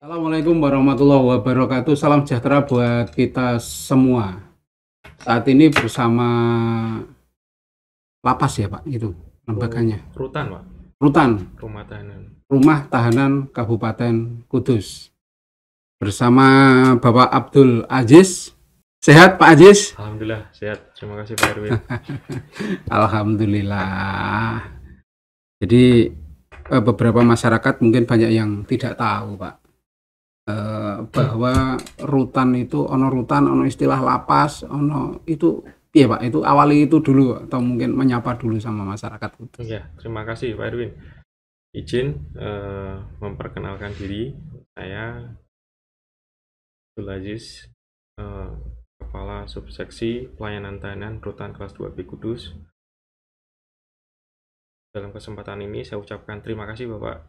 Assalamualaikum warahmatullahi wabarakatuh. Salam sejahtera buat kita semua. Saat ini bersama Lapas ya Pak, itu lembaganya. Rutan, Pak. Rutan, Rumah tahanan. Rumah Tahanan Kabupaten Kudus. Bersama Bapak Abdul Aziz. Sehat Pak Aziz? Alhamdulillah sehat. Terima kasih Pak Erwin. Alhamdulillah. Jadi beberapa masyarakat mungkin banyak yang tidak tahu Pak, bahwa rutan itu ono istilah lapas, ono itu iya Pak, itu awali itu dulu atau mungkin menyapa dulu sama masyarakat Kudus. Ya, terima kasih Pak Erwin. Izin memperkenalkan diri, saya Abdul Aziz, Kepala Subseksi Pelayanan Tahanan Rutan Kelas 2B Kudus. Dalam kesempatan ini saya ucapkan terima kasih Bapak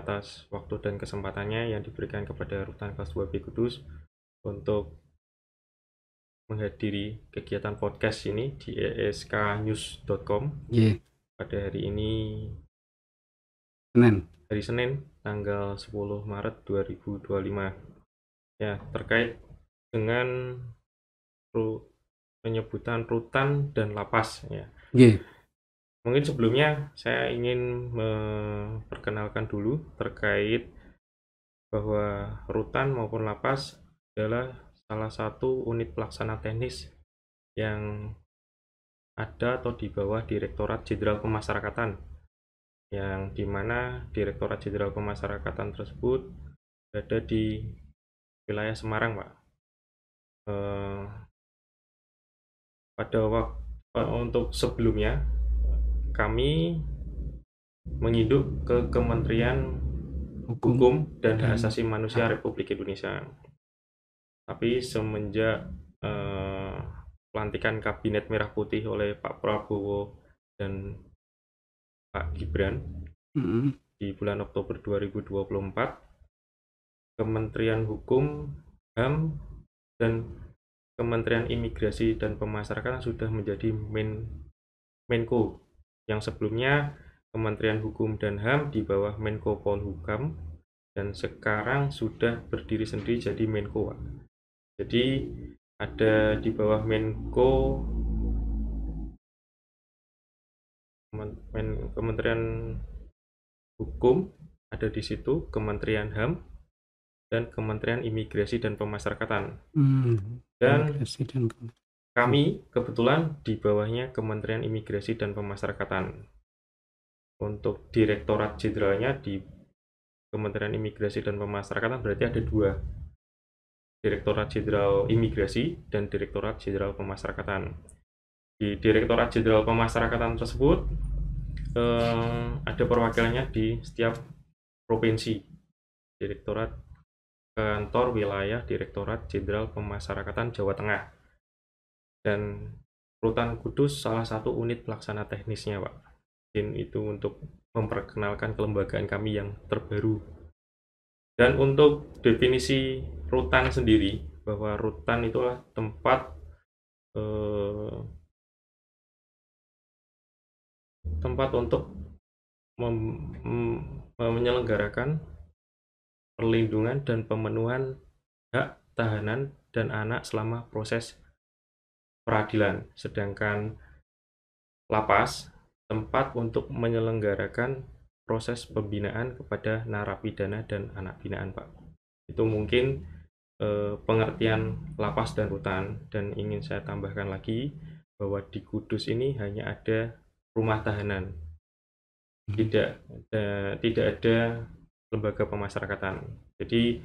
atas waktu dan kesempatannya yang diberikan kepada Rutan Kelas 2B Kudus untuk menghadiri kegiatan podcast ini di esknews.com. Yeah. Pada hari ini hari Senin tanggal 10 Maret 2025 ya, terkait dengan penyebutan rutan dan lapas ya. Yeah. Mungkin sebelumnya saya ingin memperkenalkan dulu terkait bahwa rutan maupun lapas adalah salah satu unit pelaksana teknis yang ada atau di bawah Direktorat Jenderal Pemasyarakatan, yang dimana Direktorat Jenderal Pemasyarakatan tersebut berada di wilayah Semarang, Pak. Pada waktu untuk sebelumnya kami menginduk ke Kementerian Hukum dan Hak Asasi Manusia Republik Indonesia. Tapi semenjak pelantikan Kabinet Merah Putih oleh Pak Prabowo dan Pak Gibran di bulan Oktober 2024, Kementerian Hukum, HAM, dan Kementerian Imigrasi dan Pemasyarakatan sudah menjadi Menko. Yang sebelumnya Kementerian Hukum dan HAM di bawah Menko Polhukam, dan sekarang sudah berdiri sendiri jadi Menko. Jadi ada di bawah Menko Kementerian Hukum, ada di situ Kementerian HAM dan Kementerian Imigrasi dan Pemasyarakatan. Dan kami kebetulan di bawahnya Kementerian Imigrasi dan Pemasyarakatan. Untuk Direktorat Jenderalnya di Kementerian Imigrasi dan Pemasyarakatan berarti ada dua, Direktorat Jenderal Imigrasi dan Direktorat Jenderal Pemasyarakatan. Di Direktorat Jenderal Pemasyarakatan tersebut ada perwakilannya di setiap provinsi. Direktorat Kantor Wilayah Direktorat Jenderal Pemasyarakatan Jawa Tengah. Dan Rutan Kudus salah satu unit pelaksana teknisnya, Pak. Itu untuk memperkenalkan kelembagaan kami yang terbaru. Dan untuk definisi rutan sendiri, bahwa rutan itulah tempat untuk menyelenggarakan perlindungan dan pemenuhan hak tahanan dan anak selama proses peradilan, sedangkan lapas tempat untuk menyelenggarakan proses pembinaan kepada narapidana dan anak binaan, Pak. Itu mungkin pengertian lapas dan rutan. Dan ingin saya tambahkan lagi bahwa di Kudus ini hanya ada rumah tahanan, tidak ada lembaga pemasyarakatan. Jadi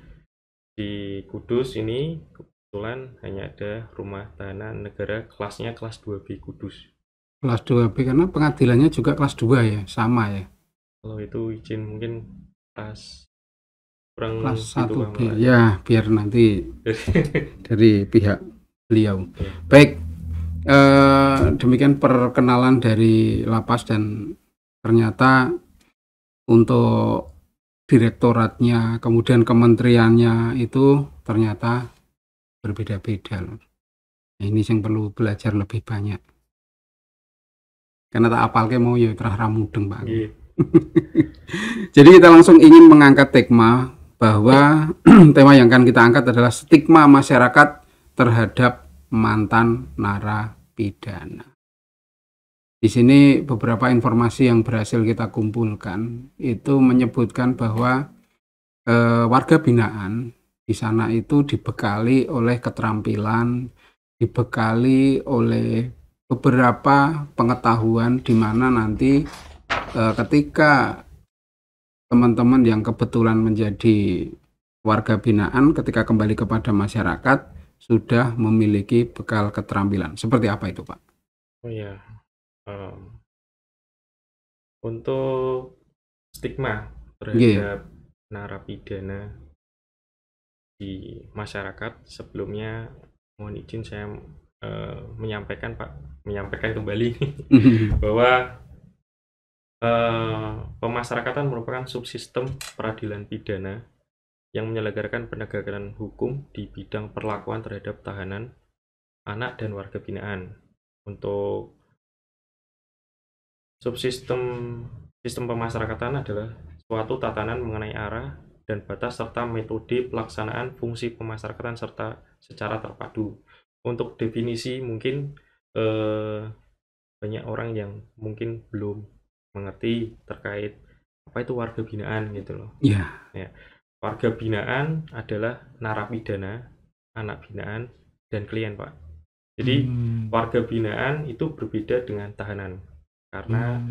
di Kudus ini kebetulan hanya ada rumah tahanan negara, kelasnya kelas 2B Kudus. Kelas 2B karena pengadilannya juga kelas 2 ya, sama ya. Kalau itu izin mungkin kelas 1B ya, biar nanti dari pihak beliau. Baik, demikian perkenalan dari lapas, dan ternyata untuk direktoratnya kemudian kementeriannya itu ternyata berbeda-beda. Ini yang perlu belajar lebih banyak. Karena tak apalke mau ya terah ramudeng, Pak. Jadi kita langsung ingin mengangkat tema bahwa tema yang akan kita angkat adalah stigma masyarakat terhadap mantan narapidana. Di sini beberapa informasi yang berhasil kita kumpulkan itu menyebutkan bahwa warga binaan di sana itu dibekali oleh keterampilan, dibekali oleh beberapa pengetahuan di mana nanti ketika teman-teman yang kebetulan menjadi warga binaan ketika kembali kepada masyarakat sudah memiliki bekal keterampilan. Seperti apa itu, Pak? Oh ya, untuk stigma terhadap narapidana di masyarakat, sebelumnya mohon izin saya menyampaikan kembali bahwa pemasyarakatan merupakan subsistem peradilan pidana yang menyelenggarakan penegakan hukum di bidang perlakuan terhadap tahanan, anak, dan warga binaan. Untuk sistem pemasyarakatan adalah suatu tatanan mengenai arah dan batas serta metode pelaksanaan fungsi pemasyarakatan serta secara terpadu. Untuk definisi mungkin banyak orang yang mungkin belum mengerti terkait apa itu warga binaan gitu loh. Ya. Warga binaan adalah narapidana, anak binaan, dan klien, Pak. Jadi warga binaan itu berbeda dengan tahanan karena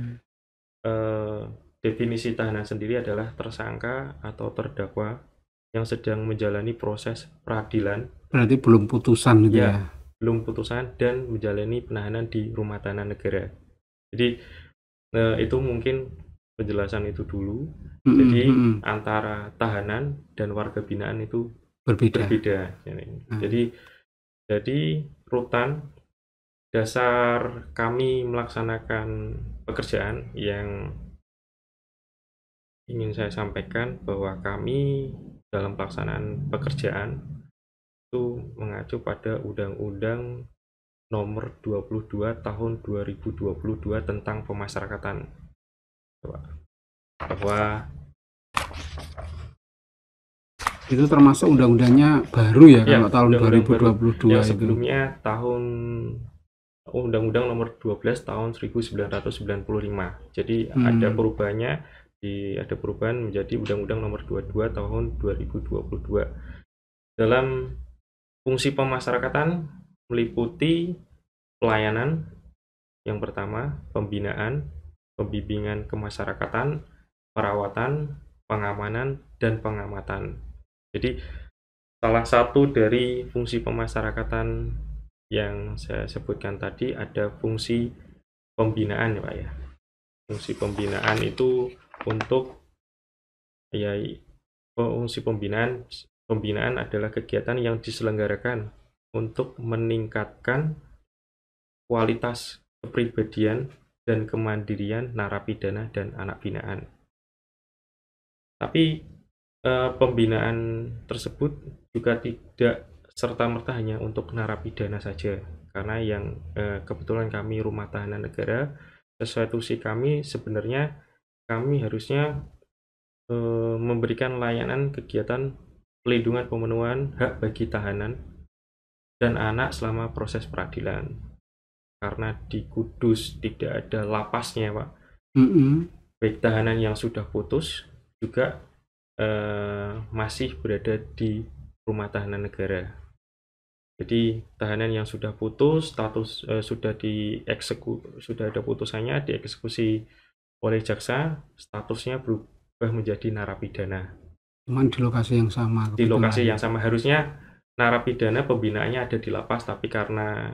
definisi tahanan sendiri adalah tersangka atau terdakwa yang sedang menjalani proses peradilan. Berarti belum putusan gitu ya? Belum putusan dan menjalani penahanan di rumah tahanan negara. Jadi itu mungkin penjelasan itu dulu. Jadi antara tahanan dan warga binaan itu berbeda. Jadi rutan dasar kami melaksanakan pekerjaan yang ingin saya sampaikan bahwa kami dalam pelaksanaan pekerjaan itu mengacu pada Undang-Undang Nomor 22 Tahun 2022 tentang pemasyarakatan, bahwa itu termasuk undang-undangnya baru ya, kalau tahun 2022 yang sebelumnya itu. Tahun Undang-Undang Nomor 12 Tahun 1995. Jadi ada perubahan menjadi Undang-Undang Nomor 22 Tahun 2022. Dalam fungsi pemasyarakatan meliputi pelayanan, yang pertama pembinaan, pembimbingan kemasyarakatan, perawatan, pengamanan, dan pengamatan. Jadi salah satu dari fungsi pemasyarakatan yang saya sebutkan tadi ada fungsi pembinaan ya Pak ya. Fungsi pembinaan itu untuk fungsi pembinaan adalah kegiatan yang diselenggarakan untuk meningkatkan kualitas kepribadian dan kemandirian narapidana dan anak binaan. Tapi pembinaan tersebut juga tidak serta-merta hanya untuk narapidana saja, karena yang kebetulan kami rumah tahanan negara, sesuai tusi kami sebenarnya kami harusnya memberikan layanan kegiatan pelindungan pemenuhan hak bagi tahanan dan anak selama proses peradilan. Karena di Kudus tidak ada lapasnya, Pak. Baik tahanan yang sudah putus juga masih berada di rumah tahanan negara. Jadi tahanan yang sudah putus, status sudah ada putusannya, dieksekusi oleh jaksa, statusnya berubah menjadi narapidana. Cuman di lokasi yang sama. Di lokasi yang sama, harusnya narapidana pembinaannya ada di lapas, tapi karena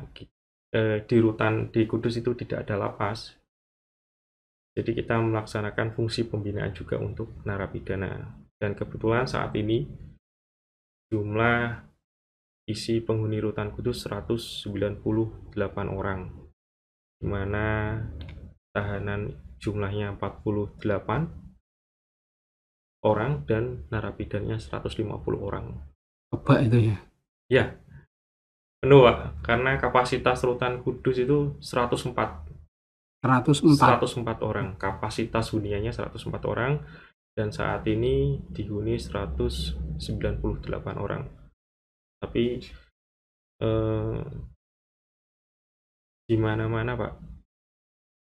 di rutan di Kudus itu tidak ada lapas, jadi kita melaksanakan fungsi pembinaan juga untuk narapidana. Dan kebetulan saat ini jumlah isi penghuni rutan Kudus 198 orang, di mana tahanan jumlahnya 48 orang dan narapidannya 150 orang. Apa itu ya? Ya, penuh Pak, karena kapasitas rutan Kudus itu 104 orang, kapasitas huniannya 104 orang, dan saat ini dihuni 198 orang. Tapi di mana-mana Pak,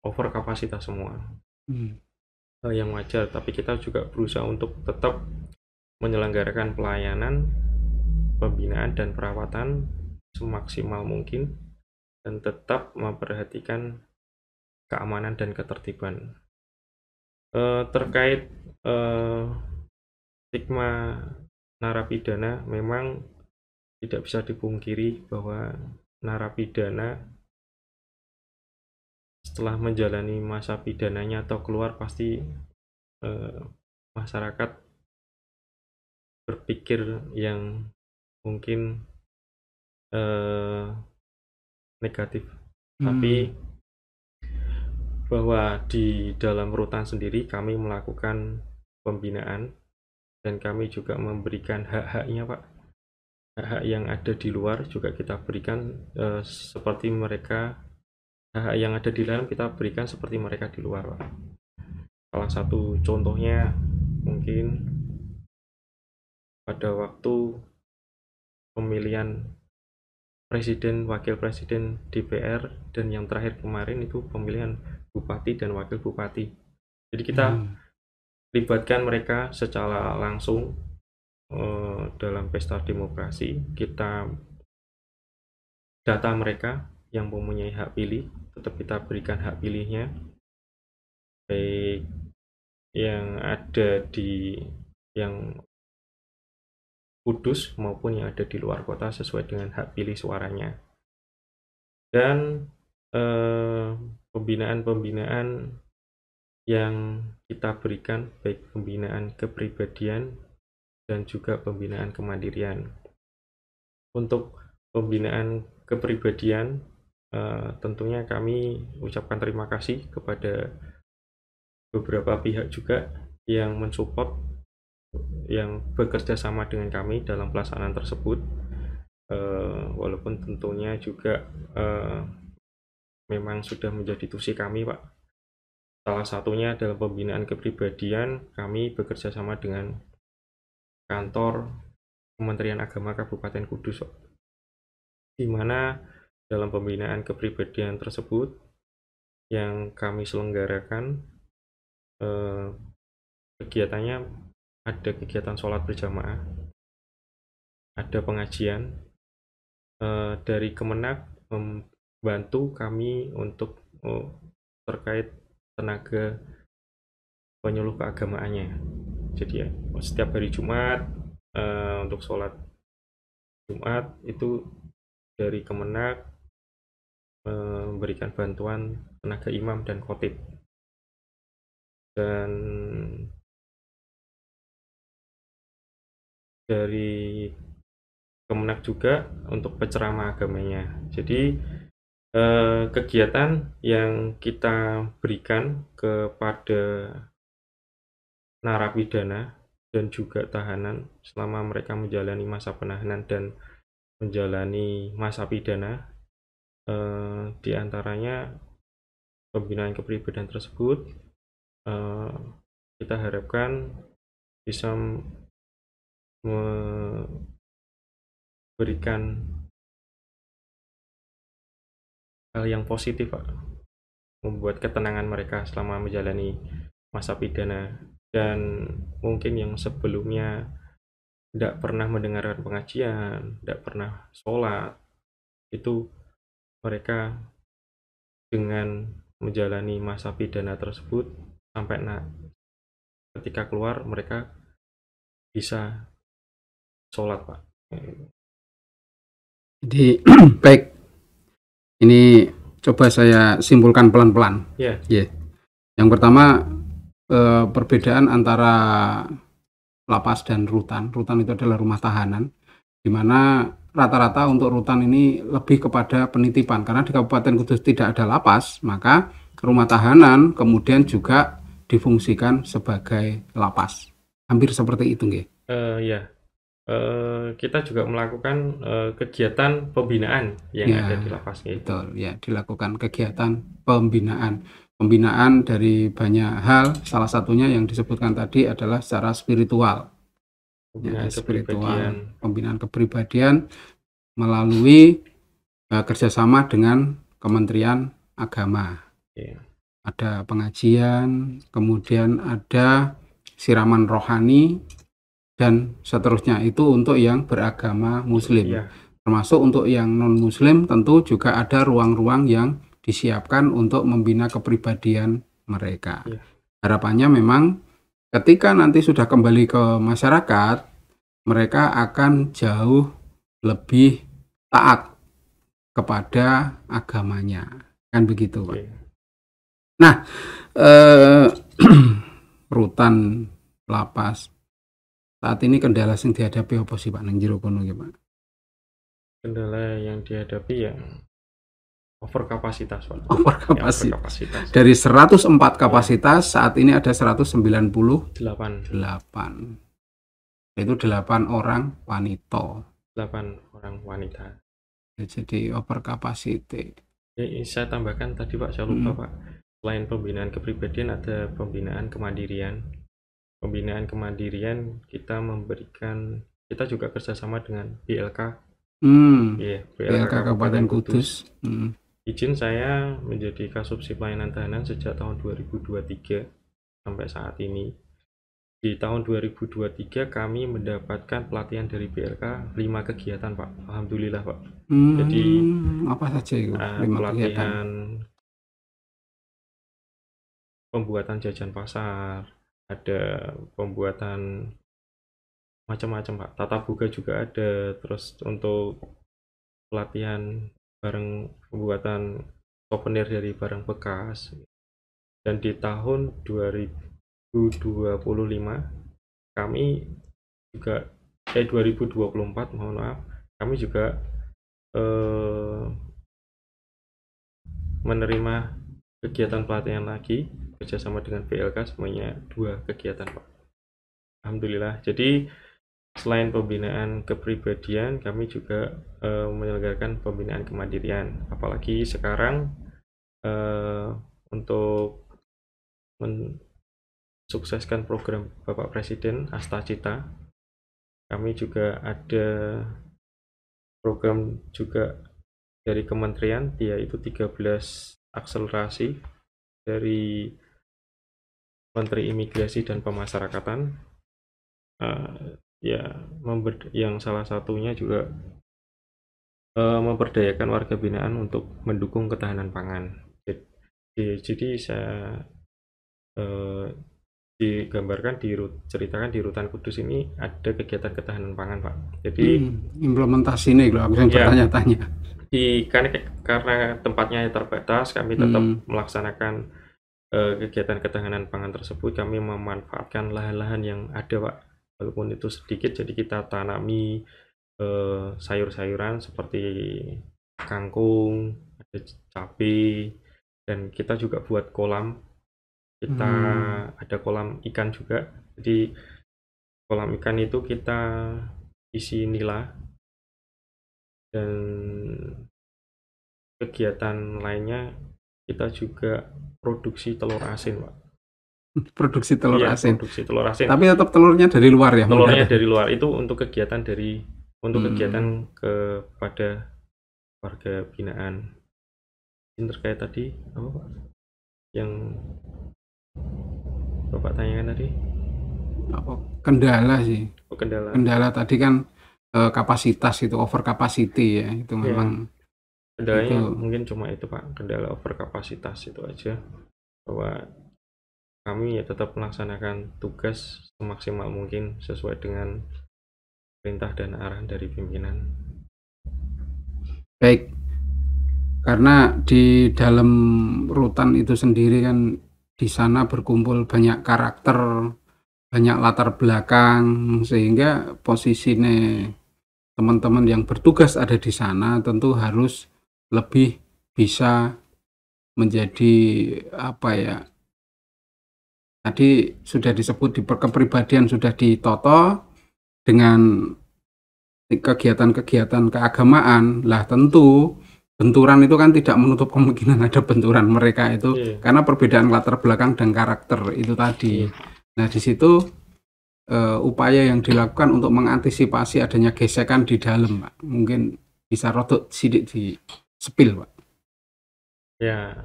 over kapasitas semua. Yang wajar, tapi kita juga berusaha untuk tetap menyelenggarakan pelayanan, pembinaan dan perawatan semaksimal mungkin dan tetap memperhatikan keamanan dan ketertiban. Terkait stigma narapidana, memang tidak bisa dipungkiri bahwa narapidana setelah menjalani masa pidananya atau keluar pasti masyarakat berpikir yang mungkin negatif. Tapi bahwa di dalam rutan sendiri kami melakukan pembinaan dan kami juga memberikan hak-haknya Pak. Hak-hak yang ada di luar juga kita berikan seperti mereka, hak-hak yang ada di dalam kita berikan seperti mereka di luar Pak. Salah satu contohnya mungkin pada waktu pemilihan presiden, wakil presiden, DPR, dan yang terakhir kemarin itu pemilihan bupati dan wakil bupati. Jadi kita libatkan mereka secara langsung dalam pesta demokrasi. Kita data mereka yang mempunyai hak pilih, tetap kita berikan hak pilihnya, baik yang ada di yang Kudus maupun yang ada di luar kota sesuai dengan hak pilih suaranya. Dan pembinaan-pembinaan yang kita berikan, baik pembinaan kepribadian dan juga pembinaan kemandirian. Untuk pembinaan kepribadian, tentunya kami ucapkan terima kasih kepada beberapa pihak juga yang mensupport, yang bekerja sama dengan kami dalam pelaksanaan tersebut, walaupun tentunya juga memang sudah menjadi tusi kami Pak. Salah satunya dalam pembinaan kepribadian, kami bekerja sama dengan kantor Kementerian Agama Kabupaten Kudus, di mana dalam pembinaan kepribadian tersebut yang kami selenggarakan, kegiatannya ada kegiatan sholat berjamaah, ada pengajian, dari Kemenak membantu kami untuk terkait tenaga penyuluh keagamaannya. Jadi ya, setiap hari Jumat untuk sholat Jumat itu dari Kemenak memberikan bantuan tenaga imam dan khotib. Dan dari Kemenak juga untuk penceramah agamanya. Jadi kegiatan yang kita berikan kepada narapidana dan juga tahanan selama mereka menjalani masa penahanan dan menjalani masa pidana, diantaranya pembinaan kepribadian tersebut kita harapkan bisa memberikan hal yang positif Pak, membuat ketenangan mereka selama menjalani masa pidana. Dan mungkin yang sebelumnya tidak pernah mendengarkan pengajian, tidak pernah sholat, itu mereka dengan menjalani masa pidana tersebut sampai ketika keluar mereka bisa sholat Pak. Jadi baik, ini coba saya simpulkan pelan-pelan. Yeah. Yang pertama, perbedaan antara lapas dan rutan. Rutan itu adalah rumah tahanan, di mana rata-rata untuk rutan ini lebih kepada penitipan. Karena di Kabupaten Kudus tidak ada lapas, maka rumah tahanan kemudian juga difungsikan sebagai lapas. Hampir seperti itu, nggih? Kita juga melakukan kegiatan pembinaan yang ada di lapas. Betul, ya, dilakukan kegiatan pembinaan. pembinaan dari banyak hal, salah satunya yang disebutkan tadi adalah secara spiritual. Pembinaan Spiritual, pembinaan kepribadian melalui kerjasama dengan Kementerian Agama. Ada pengajian, kemudian ada siraman rohani, dan seterusnya. Itu untuk yang beragama Muslim. Termasuk untuk yang non-Muslim tentu juga ada ruang-ruang yang disiapkan untuk membina kepribadian mereka. Harapannya memang ketika nanti sudah kembali ke masyarakat, mereka akan jauh lebih taat kepada agamanya. Kan begitu, Pak. Nah, rutan lapas saat ini kendala yang dihadapi apa sih, Pak, nang jero kono iki, Pak? Kendala yang dihadapi ya overkapasitas, Pak. Overkapasitas. Dari 104 kapasitas saat ini ada 198. Itu 8 orang wanita. 8 orang wanita. Jadi overkapasitas. Saya tambahkan tadi, Pak, saya lupa, Pak. Selain pembinaan kepribadian ada pembinaan kemandirian. Pembinaan kemandirian kita juga kerjasama dengan BLK. BLK Kabupaten Kudus. Izin saya menjadi Kasubsib Pelayanan Tahanan sejak tahun 2023 sampai saat ini. Di tahun 2023 kami mendapatkan pelatihan dari BLK 5 kegiatan, Pak. Alhamdulillah, Pak. Jadi apa saja itu? 5 pelatihan pembuatan jajan pasar, ada pembuatan macam-macam, Pak. Tata boga juga ada, terus untuk pelatihan barang pembuatan souvenir dari barang bekas. Dan di tahun 2025 kami juga 2024 mohon maaf, kami juga menerima kegiatan pelatihan lagi kerjasama dengan BLK, semuanya 2 kegiatan, Pak. Alhamdulillah. Jadi selain pembinaan kepribadian, kami juga menyelenggarakan pembinaan kemandirian. Apalagi sekarang untuk mensukseskan program Bapak Presiden Asta Cita, kami juga ada program juga dari kementerian, yaitu 13 akselerasi dari Menteri Imigrasi dan Pemasyarakatan. Yang salah satunya juga memberdayakan warga binaan untuk mendukung ketahanan pangan. Jadi saya diceritakan di Rutan Kudus ini ada kegiatan ketahanan pangan, Pak. Jadi implementasi ini loh, aku yang bertanya-tanya. Karena tempatnya terbatas, kami tetap melaksanakan kegiatan ketahanan pangan tersebut. Kami memanfaatkan lahan-lahan yang ada, Pak, walaupun itu sedikit. Jadi kita tanami sayur-sayuran seperti kangkung, ada cabai, dan kita juga buat kolam. Kita ada kolam ikan juga. Jadi kolam ikan itu kita isi nila, dan kegiatan lainnya kita juga produksi telur asin, Pak. Produksi telur asin. Produksi telur asin. Tapi tetap telurnya dari luar ya? Telurnya dari luar. Itu untuk kegiatan kegiatan kepada warga binaan. Ini terkait tadi apa, Pak? Yang Bapak tanyakan tadi? Apa? Kendala sih. Kendala tadi kan kapasitas itu, over capacity ya. Itu memang kendalanya mungkin cuma itu, Pak. Kendala over kapasitas itu aja. Bahwa kami tetap melaksanakan tugas semaksimal mungkin sesuai dengan perintah dan arahan dari pimpinan. Baik, karena di dalam rutan itu sendiri kan di sana berkumpul banyak karakter, banyak latar belakang, sehingga posisinya teman-teman yang bertugas ada di sana tentu harus lebih bisa menjadi apa ya, tadi sudah disebut di kepribadian sudah ditoto dengan kegiatan-kegiatan keagamaan. Lah tentu benturan itu kan tidak menutup kemungkinan ada benturan mereka itu karena perbedaan latar belakang dan karakter itu tadi. Nah, di situ upaya yang dilakukan untuk mengantisipasi adanya gesekan di dalam, Pak. Mungkin bisa rodok sidik di sepil, Pak. Ya,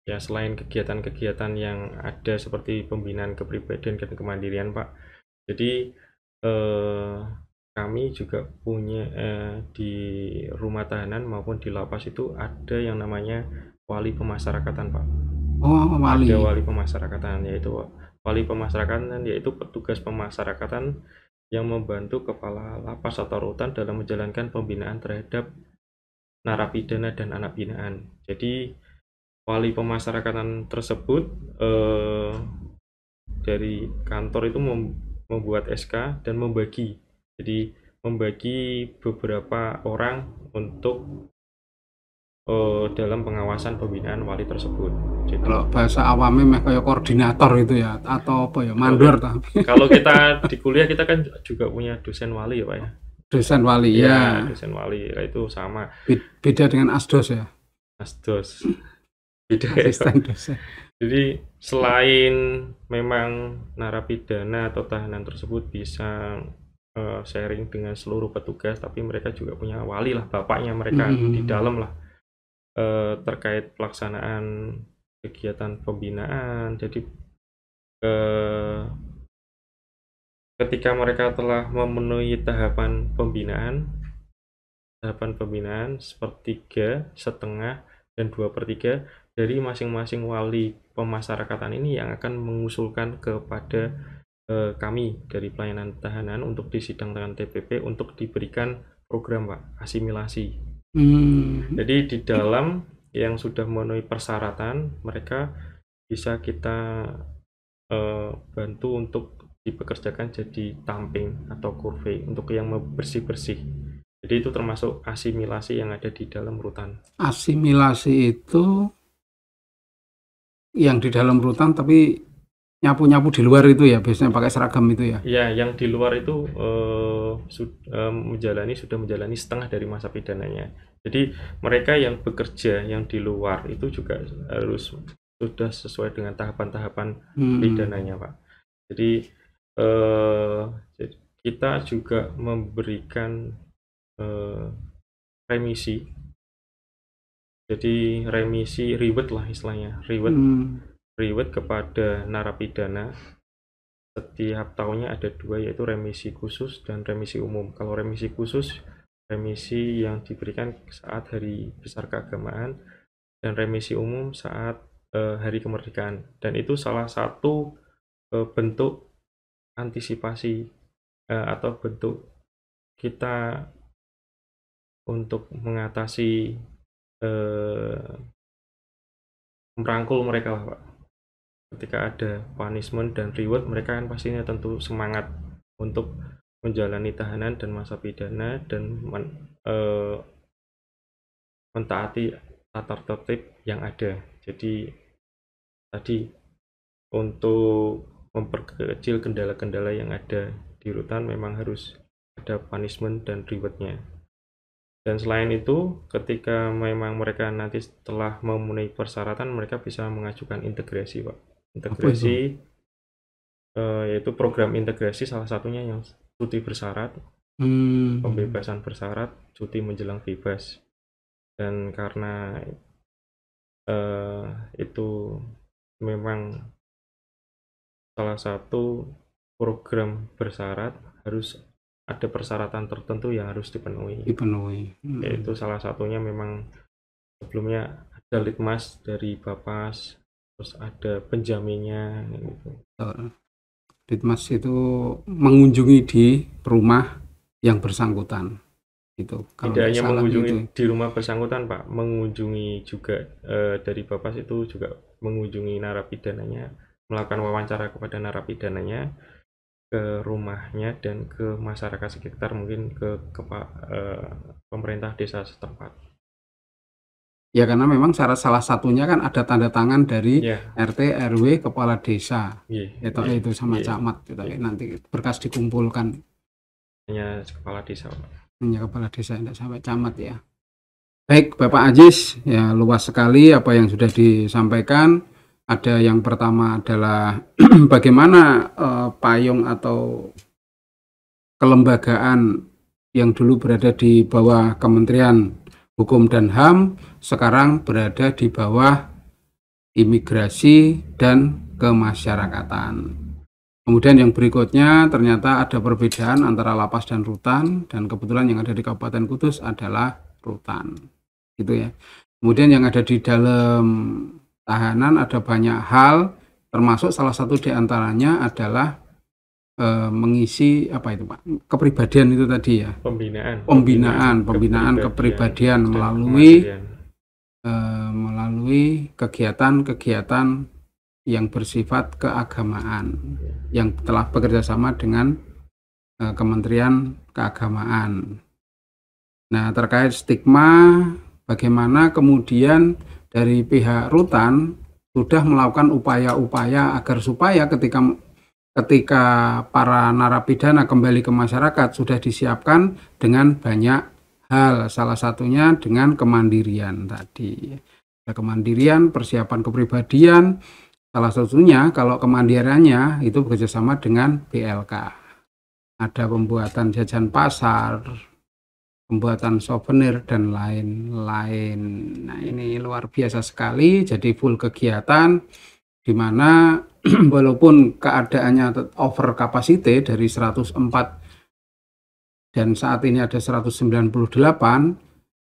selain kegiatan-kegiatan yang ada seperti pembinaan kepribadian dan kemandirian, Pak. Jadi kami juga punya di rumah tahanan maupun di lapas itu ada yang namanya wali pemasyarakatan, Pak. Oh, wali. Ada wali pemasyarakatan, yaitu wali pemasyarakatan yaitu petugas pemasyarakatan yang membantu kepala lapas atau rutan dalam menjalankan pembinaan terhadap narapidana dan anak binaan. Jadi wali pemasyarakatan tersebut dari kantor itu membuat SK dan membagi. Jadi membagi beberapa orang untuk dalam pengawasan pembinaan wali tersebut. Jadi, kalau bahasa awamnya meh kayak koordinator itu ya, atau apa ya, mandor tapi. Kalau kita di kuliah kita kan juga punya dosen wali ya, Pak ya. Dosen wali ya. Dosen wali itu sama. Beda dengan asdos ya. Asdos. Beda asisten dosen. Jadi selain memang narapidana atau tahanan tersebut bisa sharing dengan seluruh petugas, tapi mereka juga punya wali lah, bapaknya mereka di dalam lah terkait pelaksanaan kegiatan pembinaan. Jadi ketika mereka telah memenuhi tahapan pembinaan sepertiga, setengah, dan 2/3 dari masing-masing wali pemasyarakatan ini yang akan mengusulkan kepada kami dari pelayanan tahanan untuk di sidang tahanan TPP untuk diberikan program, Pak, asimilasi. Jadi di dalam yang sudah memenuhi persyaratan, mereka bisa kita bantu untuk dipekerjakan jadi tamping atau kurve untuk yang bersih-bersih. Jadi itu termasuk asimilasi yang ada di dalam rutan. Asimilasi itu yang di dalam rutan tapi nyapu-nyapu di luar itu ya, biasanya pakai seragam itu ya? Ya, yang di luar itu sudah menjalani setengah dari masa pidananya. Jadi mereka yang bekerja yang di luar itu juga harus sudah sesuai dengan tahapan-tahapan pidananya, Pak. Jadi kita juga memberikan remisi. Jadi remisi reward lah istilahnya, reward kepada narapidana. Setiap tahunnya ada 2, yaitu remisi khusus dan remisi umum. Kalau remisi khusus, remisi yang diberikan saat hari besar keagamaan, dan remisi umum saat hari kemerdekaan. Dan itu salah satu bentuk antisipasi atau bentuk kita untuk mengatasi merangkul mereka lah, Pak. Ketika ada punishment dan reward, mereka kan pastinya tentu semangat untuk menjalani tahanan dan masa pidana dan mentaati tata tertib yang ada. Jadi tadi untuk memperkecil kendala-kendala yang ada di rutan memang harus ada punishment dan rewardnya. Dan selain itu, ketika memang mereka nanti setelah memenuhi persyaratan, mereka bisa mengajukan integrasi, Pak. Integrasi yaitu program integrasi, salah satunya yang cuti bersyarat, pembebasan bersyarat, cuti menjelang bebas. Dan karena itu memang salah satu program bersyarat, harus ada persyaratan tertentu yang harus dipenuhi. Yaitu salah satunya memang sebelumnya ada litmas dari Bapas, terus ada penjaminnya gitu. Litmas itu mengunjungi di rumah yang bersangkutan. Itu tidak hanya mengunjungi di rumah bersangkutan, Pak, mengunjungi juga dari Bapas itu juga mengunjungi narapidananya, melakukan wawancara kepada narapidananya, ke rumahnya dan ke masyarakat sekitar, mungkin ke pemerintah desa setempat. Ya, karena memang salah satunya kan ada tanda tangan dari RT, RW, kepala desa, itu sama camat. Nanti berkas dikumpulkan. Hanya kepala desa, Pak. Hanya kepala desa, tidak sampai camat ya. Baik, Bapak Ajis, ya luas sekali apa yang sudah disampaikan. Ada yang pertama adalah bagaimana payung atau kelembagaan yang dulu berada di bawah Kementerian Hukum dan HAM sekarang berada di bawah Imigrasi dan Kemasyarakatan. Kemudian yang berikutnya ternyata ada perbedaan antara lapas dan rutan, dan kebetulan yang ada di Kabupaten Kudus adalah rutan, gitu ya. Kemudian yang ada di dalam tahanan ada banyak hal, termasuk salah satu di antaranya adalah mengisi apa itu Pak? Kepribadian itu tadi ya. Pembinaan kepribadian melalui kegiatan-kegiatan yang bersifat keagamaan yang telah bekerja sama dengan Kementerian Keagamaan. Nah, terkait stigma, bagaimana kemudian dari pihak rutan sudah melakukan upaya-upaya agar supaya ketika para narapidana kembali ke masyarakat sudah disiapkan dengan banyak hal, salah satunya dengan kemandirian tadi. Kemandirian, persiapan kepribadian, salah satunya kalau kemandiriannya itu bekerjasama dengan BLK. Ada pembuatan jajan pasar, pembuatan souvenir, dan lain-lain. Nah, ini luar biasa sekali, jadi full kegiatan, di mana walaupun keadaannya over capacity dari 104 dan saat ini ada 198,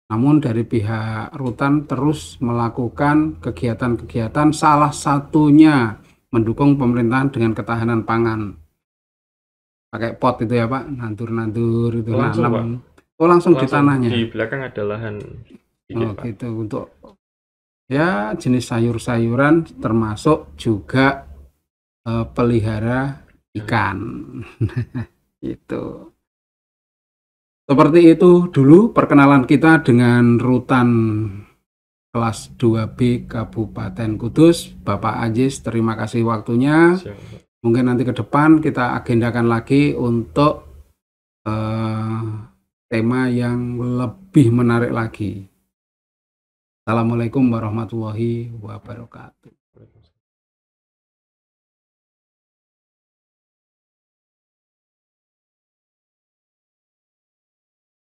namun dari pihak rutan terus melakukan kegiatan-kegiatan, salah satunya mendukung pemerintahan dengan ketahanan pangan. Pakai pot itu ya Pak, nandur-nandur itu nanam. Langsung di tanahnya. Di belakang ada lahan sedikit, Pak. Gitu, untuk ya jenis sayur-sayuran, termasuk juga pelihara ikan. Itu. Seperti itu dulu perkenalan kita dengan rutan kelas 2B Kabupaten Kudus. Bapak Ajis, terima kasih waktunya. Mungkin nanti ke depan kita agendakan lagi untuk tema yang lebih menarik lagi. Assalamualaikum warahmatullahi wabarakatuh.